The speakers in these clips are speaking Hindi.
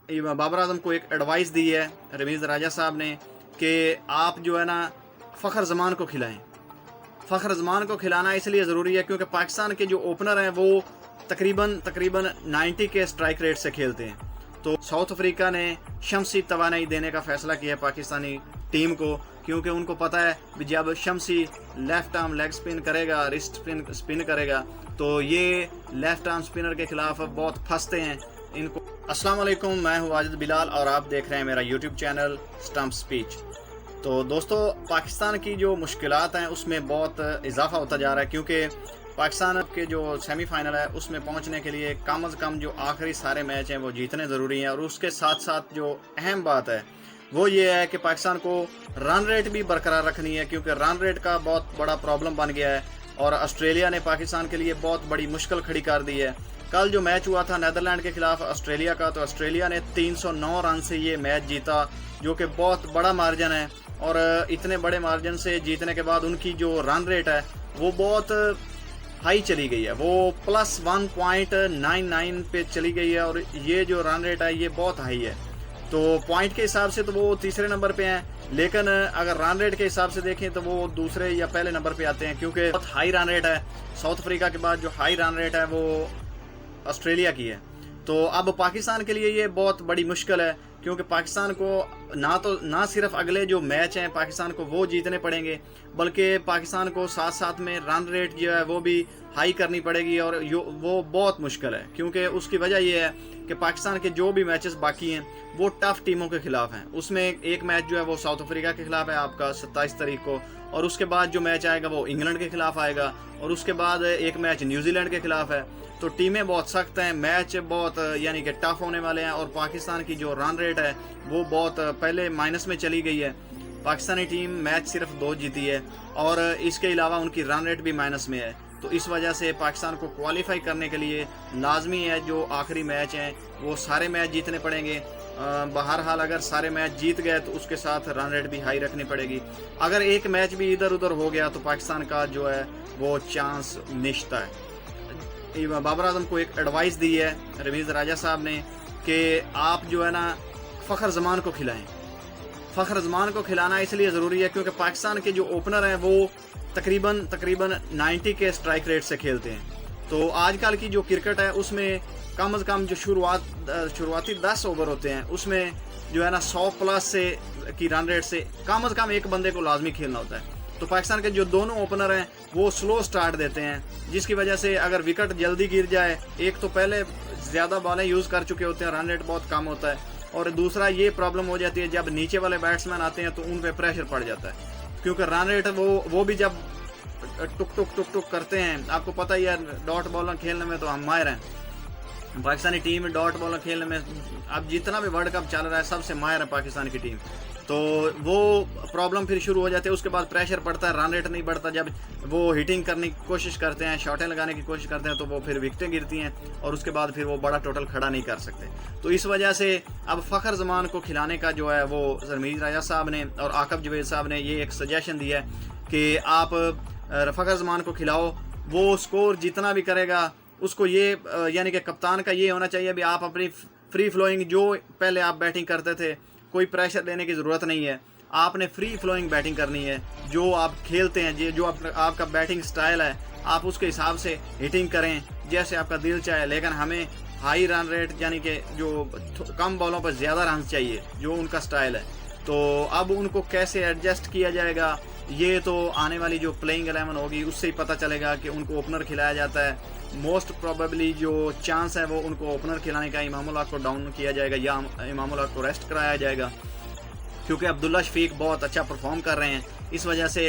बाबर आजम को एक एडवाइस दी है रमीज़ राजा साहब ने कि आप जो है ना फ़खर जमान को खिलाएं। फ़खर जमान को खिलाना इसलिए ज़रूरी है क्योंकि पाकिस्तान के जो ओपनर हैं वो तकरीबन 90 के स्ट्राइक रेट से खेलते हैं। तो साउथ अफ्रीका ने शमसी तवानाई देने का फ़ैसला किया है पाकिस्तानी टीम को, क्योंकि उनको पता है कि जब शमसी लेफ़्ट आर्म लेग स्पिन करेगा, रिस्ट स्पिन करेगा, तो ये लेफ़्ट आर्म स्पिनर के ख़िलाफ़ बहुत फंसते हैं इनको। अस्सलाम वालेकुम, मैं हूँ वाजिद बिलाल और आप देख रहे हैं मेरा यूट्यूब चैनल स्टंप स्पीच। तो दोस्तों, पाकिस्तान की जो मुश्किलात हैं उसमें बहुत इजाफा होता जा रहा है, क्योंकि पाकिस्तान के जो सेमीफाइनल है उसमें पहुंचने के लिए कम से कम जो आखिरी सारे मैच हैं वो जीतने ज़रूरी हैं। और उसके साथ साथ जो अहम बात है वो ये है कि पाकिस्तान को रन रेट भी बरकरार रखनी है, क्योंकि रन रेट का बहुत बड़ा प्रॉब्लम बन गया है और ऑस्ट्रेलिया ने पाकिस्तान के लिए बहुत बड़ी मुश्किल खड़ी कर दी है। कल जो मैच हुआ था नीदरलैंड के खिलाफ ऑस्ट्रेलिया का, तो ऑस्ट्रेलिया ने 309 रन से ये मैच जीता, जो कि बहुत बड़ा मार्जिन है। और इतने बड़े मार्जिन से जीतने के बाद उनकी जो रन रेट है वो बहुत हाई चली गई है, वो +1.99 पे चली गई है। और ये जो रन रेट है ये बहुत हाई है। तो पॉइंट के हिसाब से तो वो तीसरे नंबर पे हैं, लेकिन अगर रन रेट के हिसाब से देखें तो वो दूसरे या पहले नंबर पे आते हैं, क्योंकि बहुत हाई रन रेट है। साउथ अफ्रीका के बाद जो हाई रन रेट है वो ऑस्ट्रेलिया की है। तो अब पाकिस्तान के लिए ये बहुत बड़ी मुश्किल है, क्योंकि पाकिस्तान को ना सिर्फ अगले जो मैच हैं पाकिस्तान को वो जीतने पड़ेंगे, बल्कि पाकिस्तान को साथ साथ में रन रेट जो है वो भी हाई करनी पड़ेगी। और वो बहुत मुश्किल है, क्योंकि उसकी वजह ये है कि पाकिस्तान के जो भी मैचेस बाकी हैं वो टफ टीमों के खिलाफ हैं। उसमें एक मैच जो है वो साउथ अफ्रीका के खिलाफ है आपका 27 तारीख को, और उसके बाद जो मैच आएगा वो इंग्लैंड के खिलाफ आएगा, और उसके बाद एक मैच न्यूजीलैंड के खिलाफ है। तो टीमें बहुत सख्त हैं, मैच बहुत यानी कि टफ होने वाले हैं। और पाकिस्तान की जो रन रेट है वो बहुत पहले माइनस में चली गई है। पाकिस्तानी टीम मैच सिर्फ 2 जीती है और इसके अलावा उनकी रन रेट भी माइनस में है। तो इस वजह से पाकिस्तान को क्वालिफाई करने के लिए लाजमी है जो आखिरी मैच हैं वो सारे मैच जीतने पड़ेंगे। बहरहाल अगर सारे मैच जीत गए तो उसके साथ रन रेट भी हाई रखनी पड़ेगी। अगर एक मैच भी इधर उधर हो गया तो पाकिस्तान का जो है वो चांस निश्चित है। बाबर आजम को एक एडवाइस दी है रमीज़ राजा साहब ने कि आप जो है ना फ़खर जमान को खिलाएं। फ़खर जमान को खिलाना इसलिए ज़रूरी है क्योंकि पाकिस्तान के जो ओपनर हैं वो तकरीबन 90 के स्ट्राइक रेट से खेलते हैं। तो आजकल की जो क्रिकेट है उसमें कम से कम जो शुरुआती 10 ओवर होते हैं उसमें जो है ना 100 प्लस से की रन रेट से कम एक बंदे को लाजमी खेलना होता है। तो पाकिस्तान के जो दोनों ओपनर हैं वो स्लो स्टार्ट देते हैं, जिसकी वजह से अगर विकेट जल्दी गिर जाए, एक तो पहले ज़्यादा बॉलें यूज़ कर चुके होते हैं, रन रेट बहुत कम होता है, और दूसरा ये प्रॉब्लम हो जाती है जब नीचे वाले बैट्समैन आते हैं तो उन पे प्रेशर पड़ जाता है, क्योंकि रन रेट वो भी जब टुक टुक करते हैं। आपको पता ही है डॉट बॉलर खेलने में तो हम माहिर हैं, पाकिस्तानी टीम डॉट बॉलर खेलने में अब जितना भी वर्ल्ड कप चल रहा है सबसे माहिर है पाकिस्तान की टीम। तो वो प्रॉब्लम फिर शुरू हो जाती है, उसके बाद प्रेशर पड़ता है, रन रेट नहीं बढ़ता। जब वो हिटिंग करने की कोशिश करते हैं, शॉटें लगाने की कोशिश करते हैं, तो वो फिर विकेटें गिरती हैं और उसके बाद फिर वो बड़ा टोटल खड़ा नहीं कर सकते। तो इस वजह से अब फ़खर जमान को खिलाने का जो है वो रमीज़ राजा साहब ने और आकब जवेद साहब ने ये एक सजेशन दिया है कि आप फ़खर जमान को खिलाओ। वो स्कोर जितना भी करेगा उसको ये यानी कि कप्तान का ये होना चाहिए भी आप अपनी फ्री फ्लोइंग, जो पहले आप बैटिंग करते थे, कोई प्रेशर लेने की ज़रूरत नहीं है, आपने फ्री फ्लोइंग बैटिंग करनी है। जो आप खेलते हैं, जो आपका बैटिंग स्टाइल है, आप उसके हिसाब से हिटिंग करें जैसे आपका दिल चाहे, लेकिन हमें हाई रन रेट यानी कि जो कम बॉलों पर ज़्यादा रन चाहिए, जो उनका स्टाइल है। तो अब उनको कैसे एडजस्ट किया जाएगा ये तो आने वाली जो प्लेइंग 11 होगी उससे ही पता चलेगा कि उनको ओपनर खिलाया जाता है। मोस्ट प्रोबेबली जो चांस है वो उनको ओपनर खिलाने का, इमामुल हक को डाउन किया जाएगा या इमामुल हक को रेस्ट कराया जाएगा, क्योंकि अब्दुल्ला शफीक बहुत अच्छा परफॉर्म कर रहे हैं। इस वजह से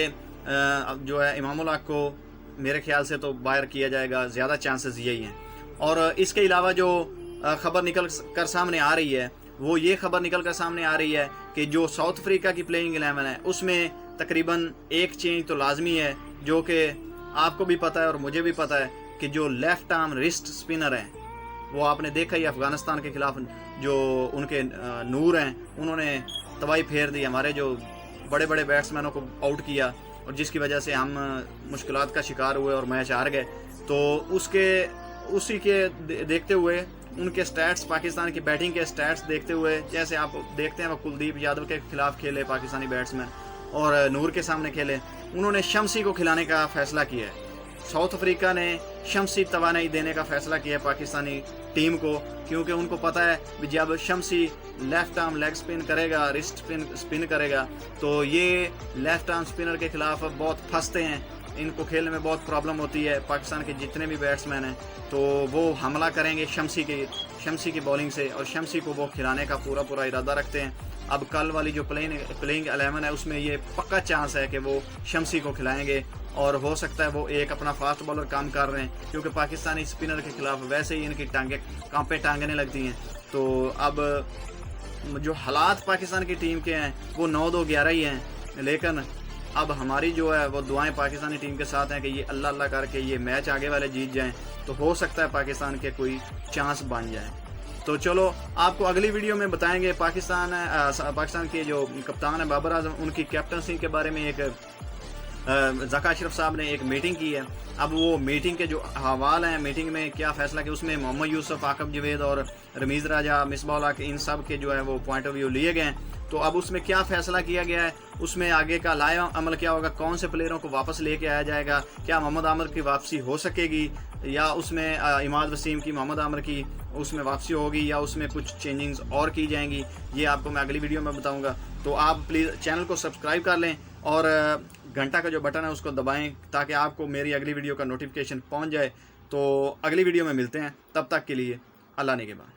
जो है इमामुल हक को मेरे ख्याल से तो बाहर किया जाएगा, ज़्यादा चांसेस यही हैं। और इसके अलावा जो खबर निकल कर सामने आ रही है वो ये खबर निकल कर सामने आ रही है कि जो साउथ अफ्रीका की प्लेइंग 11 है उसमें तकरीबन एक चेंज तो लाजमी है, जो कि आपको भी पता है और मुझे भी पता है कि जो लेफ़्ट आर्म रिस्ट स्पिनर हैं वो आपने देखा ही अफ़गानिस्तान के खिलाफ जो उनके नूर हैं उन्होंने तबाही फेर दी, हमारे जो बड़े बड़े बैट्समैनों को आउट किया, और जिसकी वजह से हम मुश्किलात का शिकार हुए और मैच हार गए। तो उसी के देखते हुए उनके स्टैट्स, पाकिस्तान की बैटिंग के स्टैट्स देखते हुए, जैसे आप देखते हैं वो कुलदीप यादव के खिलाफ खेले पाकिस्तानी बैट्समैन और नूर के सामने खेले, उन्होंने शमसी को खिलाने का फैसला किया है। साउथ अफ्रीका ने शमसी तवानाई देने का फैसला किया है पाकिस्तानी टीम को, क्योंकि उनको पता है कि जब शमसी लेफ्ट आर्म लेग स्पिन करेगा, रिस्ट स्पिन करेगा, तो ये लेफ्ट आर्म स्पिनर के खिलाफ बहुत फंसते हैं, इनको खेलने में बहुत प्रॉब्लम होती है। पाकिस्तान के जितने भी बैट्समैन हैं तो वो हमला करेंगे शमसी की बॉलिंग से, और शमसी को वो खिलाने का पूरा इरादा रखते हैं। अब कल वाली जो प्लेइंग 11 है उसमें ये पक्का चांस है कि वो शमसी को खिलाएंगे, और हो सकता है वो एक अपना फास्ट बॉलर काम कर रहे हैं, क्योंकि पाकिस्तानी स्पिनर के खिलाफ वैसे ही इनकी टांगें कांपे टांगने लगती हैं। तो अब जो हालात पाकिस्तान की टीम के हैं वो 9-2-11 ही हैं, लेकिन अब हमारी जो है वो दुआएं पाकिस्तानी टीम के साथ हैं कि ये अल्लाह अल्लाह करके ये मैच आगे वाले जीत जाएं, तो हो सकता है पाकिस्तान के कोई चांस बन जाए। तो चलो आपको अगली वीडियो में बताएंगे पाकिस्तान के जो कप्तान है बाबर आजम, उनकी कैप्टनसी के बारे में। एक ज़का अशरफ साहब ने एक मीटिंग की है, अब वो मीटिंग के जो हवाल हैं, मीटिंग में क्या फैसला किया, उसमें मोहम्मद यूसुफ, आकब जवेद और रमीज़ राजा, मिसबाह उल हक, इन सब के जो है वो पॉइंट ऑफ व्यू लिए गए हैं। तो अब उसमें क्या फैसला किया गया है, उसमें आगे का लाया अमल क्या होगा, कौन से प्लेयरों को वापस लेके आया जाएगा, क्या मोहम्मद आमिर की वापसी हो सकेगी, या उसमें इमाद वसीम की, मोहम्मद आमिर की उसमें वापसी होगी, या उसमें कुछ चेंजिंग्स और की जाएंगी, ये आपको मैं अगली वीडियो में बताऊंगा। तो आप प्लीज़ चैनल को सब्सक्राइब कर लें और घंटा का जो बटन है उसको दबाएं, ताकि आपको मेरी अगली वीडियो का नोटिफिकेशन पहुंच जाए। तो अगली वीडियो में मिलते हैं, तब तक के लिए अल्लाह ने के बाद।